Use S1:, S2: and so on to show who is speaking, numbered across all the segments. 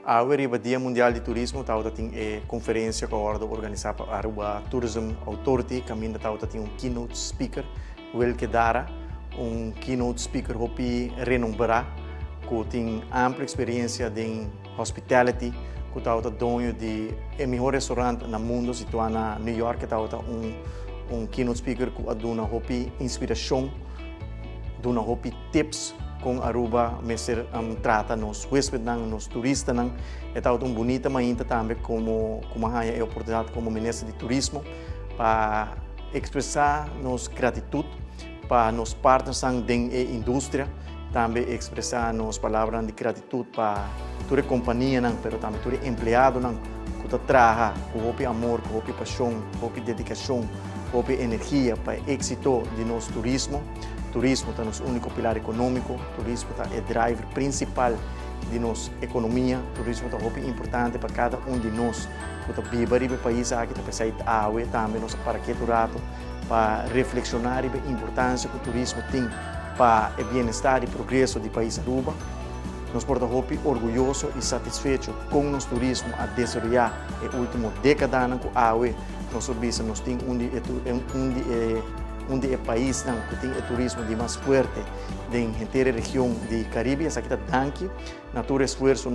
S1: Agora, Dia Mundial de Turismo, tauta tem conferência que a organizada por Aruba Tourism Authority, caminho tauta tem keynote speaker, que dará keynote speaker hopi renombrado, que tem ampla experiência em hospitality, que tauta dono de melhor restaurante no mundo, situado na New York, tauta keynote speaker que aduna hopi inspiração, duna hopi tips com Aruba, mestre trata nos hóspedes, nos turistas, é tão bonita, mas ainda também como a oportunidade como ministro de turismo para expressar nos gratidão para nos partners da indústria, também expressar nos palavras de gratidão para toda a companhia, mas também todo empregado que trabalha com amor, com paixão, com dedicação, com energia para o êxito de nosso turismo. Turismo é nosso único pilar econômico, turismo é o driver principal de nossa economia, turismo é muito importante para cada de nós que vive no país aqui, que precisa de água, também nos paraquedurados, para reflexionar sobre a importância que o turismo tem para o bem-estar e progresso do país Aruba. Nós estamos orgulhosos e satisfeitos com o nosso turismo a desenvolver a última década com a água. Nós temos o país que tem o turismo de mais forte da inteira região do Caribe. Essa aqui está daqui, na todo esforço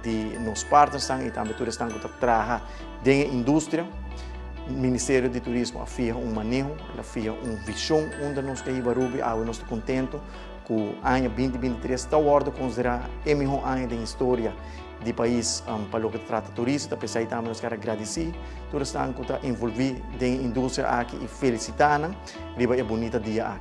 S1: de nos partners e também todos que trabalham na indústria. O Ministério de Turismo afia manejo, afia visão onde nós temos Aruba, nós estamos contentes que o ano 2023 está considerado o melhor ano da história do país para o que trata turismo. Apesar de também nós queremos agradecer todos que estão envolvidos na indústria aqui e felicitar. É bonita dia aqui.